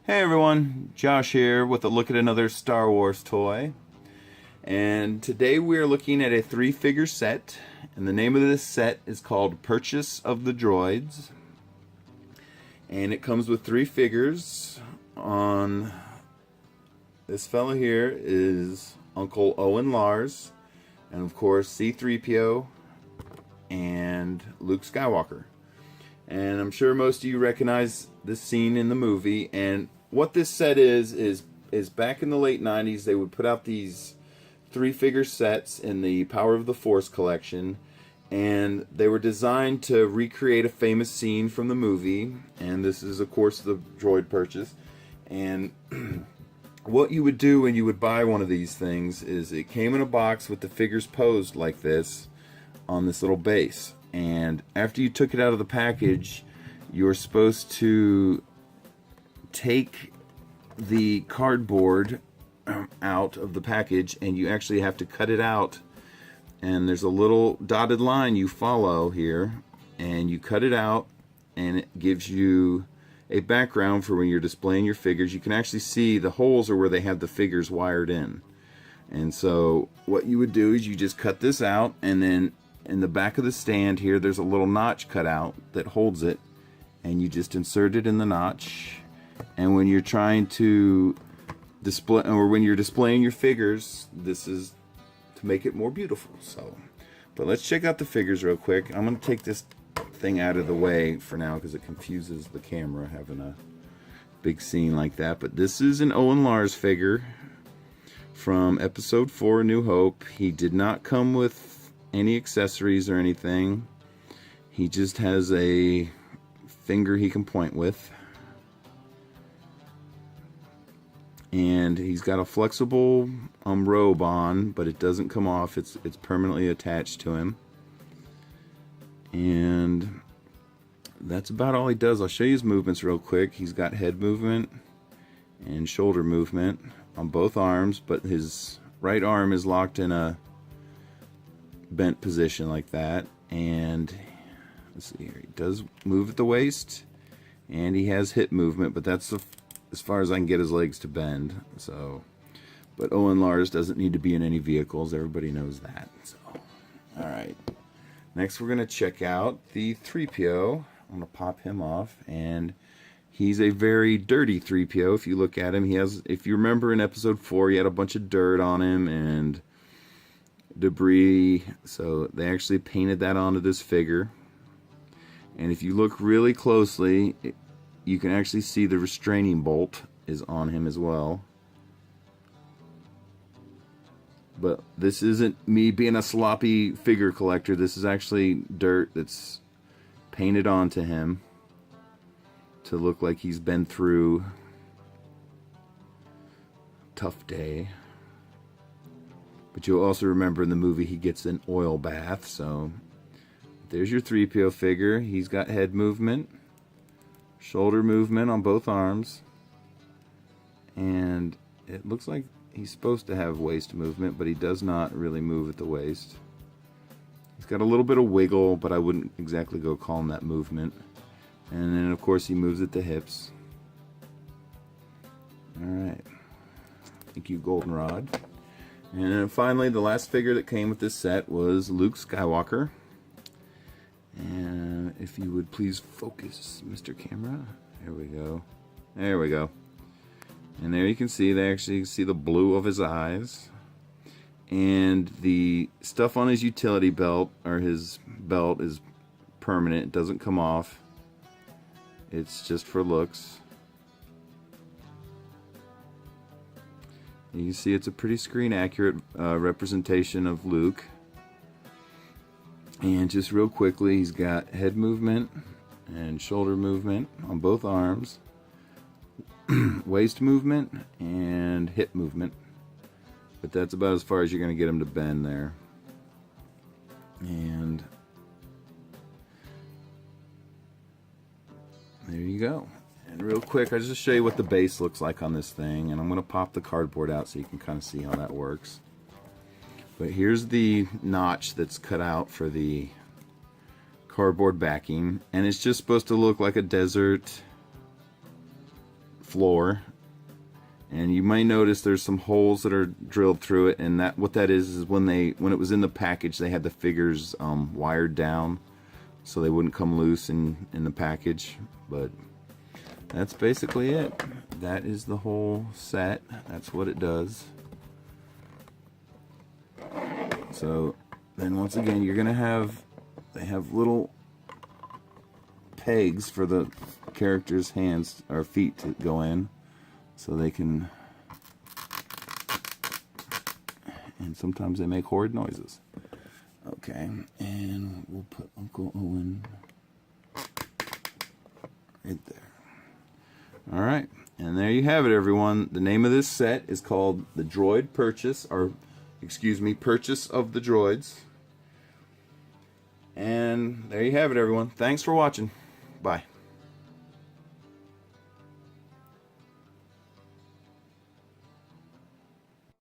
Hey everyone, Josh here with a look at another Star Wars toy. And today we are looking at a 3-figure set, and the name of this set is called Purchas of the Droids. And it comes with 3 figures. On this fella here is Uncle Owen Lars, and of course C-3PO and Luke Skywalker. And I'm sure most of you recognize this scene in the movie. And what this set is back in the late 90s, they would put out these 3-figure sets in the Power of the Force collection. And they were designed to recreate a famous scene from the movie. And this is, of course, the droid purchase. And what you would do when you would buy one of these things is it came in a box with the figures posed like this on this little base. And after you took it out of the package, you're supposed to take the cardboard out of the package, and you actually have to cut it out. And there's a little dotted line you follow here, and you cut it out, and it gives you a background for when you're displaying your figures. You can actually see the holes are where they have the figures wired in. And so what you would do is you just cut this out, and then in the back of the stand here there's a little notch cut out that holds it, and you just insert it in the notch. And when you're trying to display, or when you're displaying your figures, this is to make it more beautiful. So, but let's check out the figures real quick. I'm going to take this thing out of the way for now because it confuses the camera having a big scene like that. But this is an Owen Lars figure from Episode 4, A New Hope. He did not come with any accessories or anything. He just has a finger he can point with. And he's got a flexible robe on, but it doesn't come off. It's permanently attached to him. And that's about all he does. I'll show you his movements real quick. He's got head movement and shoulder movement on both arms, but his right arm is locked in a bent position like that. And let's see here, he does move at the waist, and he has hip movement, but that's as far as I can get his legs to bend. So, but Owen Lars doesn't need to be in any vehicles. Everybody knows that. So, all right. Next, we're going to check out the 3PO. I'm going to pop him off, and he's a very dirty 3PO. If you look at him, he has, if you remember in Episode 4, he had a bunch of dirt on him and debris. So they actually painted that onto this figure. And if you look really closely, you can actually see the restraining bolt is on him as well. But this isn't me being a sloppy figure collector. This is actually dirt that's painted onto him to look like he's been through a tough day. But you'll also remember in the movie he gets an oil bath. So there's your 3PO figure. He's got head movement, shoulder movement on both arms, and it looks like he's supposed to have waist movement, but he does not really move at the waist. He's got a little bit of wiggle, but I wouldn't exactly go calling that movement. And then of course he moves at the hips. Alright, thank you, Goldenrod. And then finally, the last figure that came with this set was Luke Skywalker. And if you would please focus, Mr. Camera. There we go. There we go. And there you can see, they actually see the blue of his eyes. And the stuff on his utility belt, or his belt, is permanent. It doesn't come off. It's just for looks. You can see it's a pretty screen accurate representation of Luke. And just real quickly, he's got head movement and shoulder movement on both arms, waist movement and hip movement, but that's about as far as you're going to get him to bend there. And there you go. And real quick, I'll just show you what the base looks like on this thing, and I'm going to pop the cardboard out so you can kind of see how that works. But here's the notch that's cut out for the cardboard backing, and it's just supposed to look like a desert floor, and you might notice there's some holes that are drilled through it, and what that is when it was in the package, they had the figures wired down so they wouldn't come loose in the package. But that's basically it. That is the whole set. That's what it does. So then once again, you're gonna they have little pegs for the characters' hands or feet to go in, so they can, and sometimes they make horrid noises. Okay, and we'll put Uncle Owen right there. Alright, and there you have it, everyone. The name of this set is called the Droid Purchase, or excuse me, Purchase of the Droids. And there you have it, everyone. Thanks for watching. Bye.